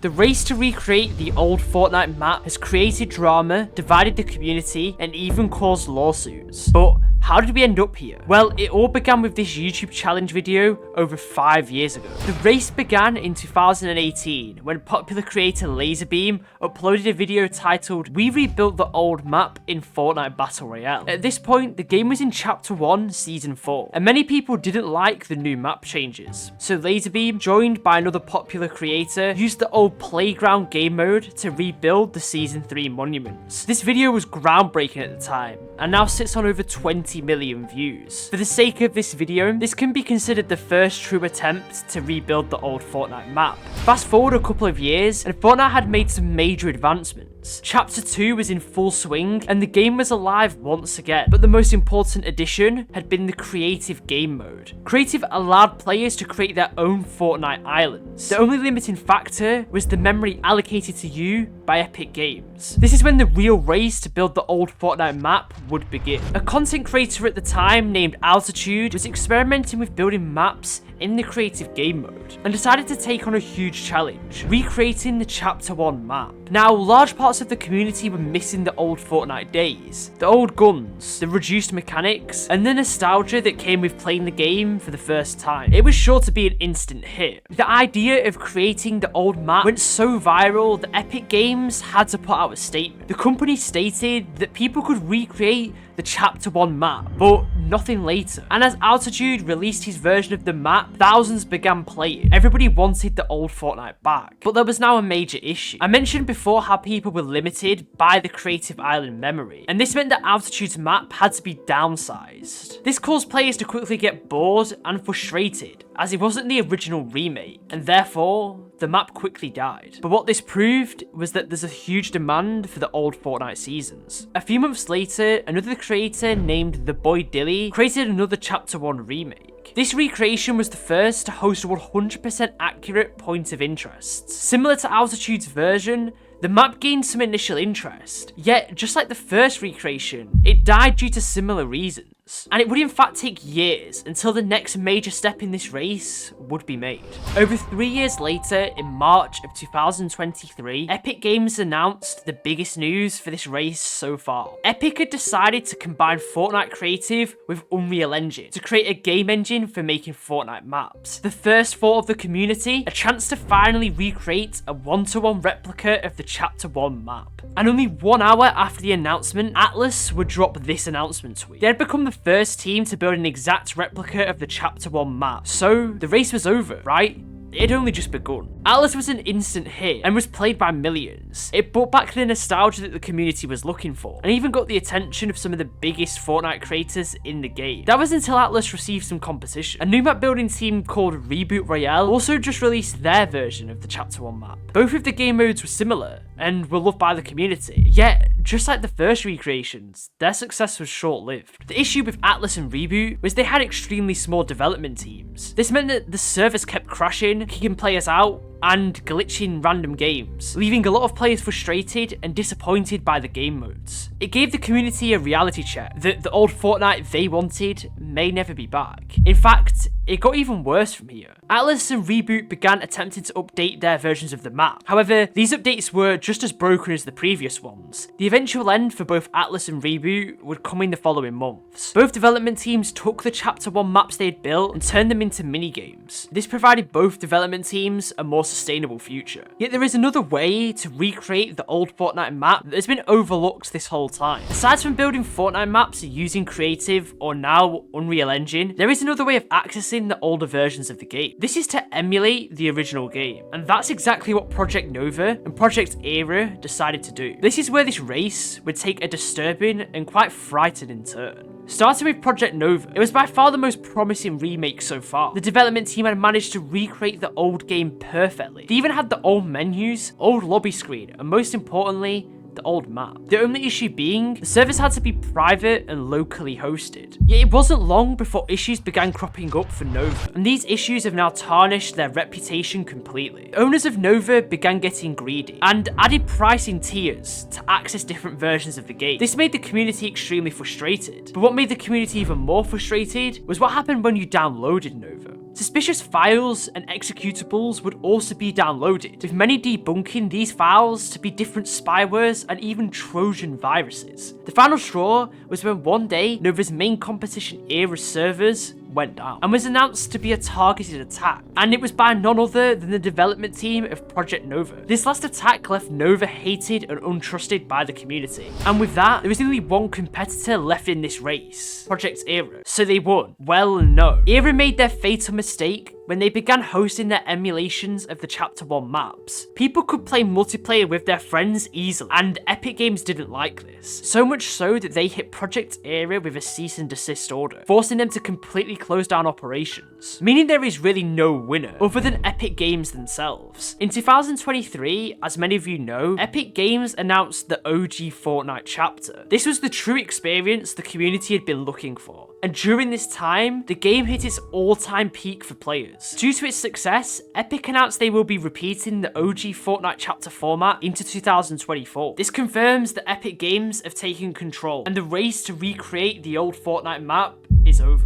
The race to recreate the old Fortnite map has created drama, divided the community, and even caused lawsuits. But how did we end up here? Well, it all began with this YouTube challenge video over 5 years ago. The race began in 2018 when popular creator Laserbeam uploaded a video titled "We Rebuilt the Old Map in Fortnite Battle Royale." At this point, the game was in Chapter 1, Season 4, and many people didn't like the new map changes. So Laserbeam, joined by another popular creator, used the old playground game mode to rebuild the Season 3 monuments. This video was groundbreaking at the time, and now sits on over 20 million views. For the sake of this video, this can be considered the first true attempt to rebuild the old Fortnite map. Fast forward a couple of years, and Fortnite had made some major advancements. Chapter 2 was in full swing, and the game was alive once again. But the most important addition had been the creative game mode. Creative allowed players to create their own Fortnite islands. The only limiting factor was the memory allocated to you by Epic Games. This is when the real race to build the old Fortnite map would begin. A content creator at the time named Altitude was experimenting with building maps in the creative game mode and decided to take on a huge challenge, recreating the Chapter 1 map. Now, large parts of the community were missing the old Fortnite days, the old guns, the reduced mechanics, and the nostalgia that came with playing the game for the first time. It was sure to be an instant hit. The idea of creating the old map went so viral that Epic Games had to put out a statement. The company stated that people could recreate the Chapter 1 map, but nothing later. And as Altitude released his version of the map, thousands began playing. Everybody wanted the old Fortnite back. But there was now a major issue. I mentioned before how people were limited by the creative island memory, and this meant that Altitude's map had to be downsized. This caused players to quickly get bored and frustrated, as it wasn't the original remake, and therefore the map quickly died. But what this proved was that there's a huge demand for the old Fortnite seasons. A few months later, another creator named The Boy Dilly created another Chapter 1 remake. This recreation was the first to host a 100% accurate point of interest. Similar to Altitude's version, the map gained some initial interest, yet just like the first recreation, it died due to similar reasons. And it would in fact take years until the next major step in this race would be made. Over 3 years later, in March of 2023, Epic Games announced the biggest news for this race so far. Epic had decided to combine Fortnite Creative with Unreal Engine to create a game engine for making Fortnite maps. The first thought of the community, a chance to finally recreate a one-to-one replica of the Chapter 1 map. And only 1 hour after the announcement, Atlas would drop this announcement tweet. They had become the first team to build an exact replica of the Chapter 1 map. So the race was over, right? It had only just begun. Atlas was an instant hit and was played by millions. It brought back the nostalgia that the community was looking for, and even got the attention of some of the biggest Fortnite creators in the game. That was until Atlas received some competition. A new map building team called Reboot Royale also just released their version of the Chapter 1 map. Both of the game modes were similar and were loved by the community. Yet, just like the first recreations, their success was short-lived. The issue with Atlas and Reboot was they had extremely small development teams. This meant that the servers kept crashing, kicking players out, and glitching random games, leaving a lot of players frustrated and disappointed by the game modes. It gave the community a reality check that the old Fortnite they wanted may never be back. In fact, it got even worse from here. Atlas and Reboot began attempting to update their versions of the map. However, these updates were just as broken as the previous ones. The eventual end for both Atlas and Reboot would come in the following months. Both development teams took the Chapter 1 maps they had built and turned them into mini-games. This provided both development teams a more sustainable future. Yet there is another way to recreate the old Fortnite map that has been overlooked this whole time. Aside from building Fortnite maps using Creative or now Unreal Engine, there is another way of accessing the older versions of the game. This is to emulate the original game, and that's exactly what Project Nova and Project Era decided to do. This is where this race would take a disturbing and quite frightening turn. Starting with Project Nova, it was by far the most promising remake so far. The development team had managed to recreate the old game perfectly. They even had the old menus, old lobby screen, and most importantly, the old map. The only issue being, the servers had to be private and locally hosted. Yet it wasn't long before issues began cropping up for Nova, and these issues have now tarnished their reputation completely. Owners of Nova began getting greedy, and added pricing tiers to access different versions of the game. This made the community extremely frustrated, but what made the community even more frustrated was what happened when you downloaded Nova. Suspicious files and executables would also be downloaded, with many debunking these files to be different spywares and even Trojan viruses. The final straw was when one day Nova's main competition era servers went down and was announced to be a targeted attack, and it was by none other than the development team of Project Nova. This last attack left Nova hated and untrusted by the community, and with that there was only one competitor left in this race, Project Era, so they won. Well, no. Era made their fatal mistake when they began hosting their emulations of the Chapter 1 maps. People could play multiplayer with their friends easily, and Epic Games didn't like this. So much so that they hit Project Era with a cease and desist order, forcing them to completely close down operations, meaning there is really no winner other than Epic Games themselves. In 2023, as many of you know, Epic Games announced the OG Fortnite chapter. This was the true experience the community had been looking for, and during this time, the game hit its all-time peak for players. Due to its success, Epic announced they will be repeating the OG Fortnite chapter format into 2024. This confirms that Epic Games have taken control, and the race to recreate the old Fortnite map is over.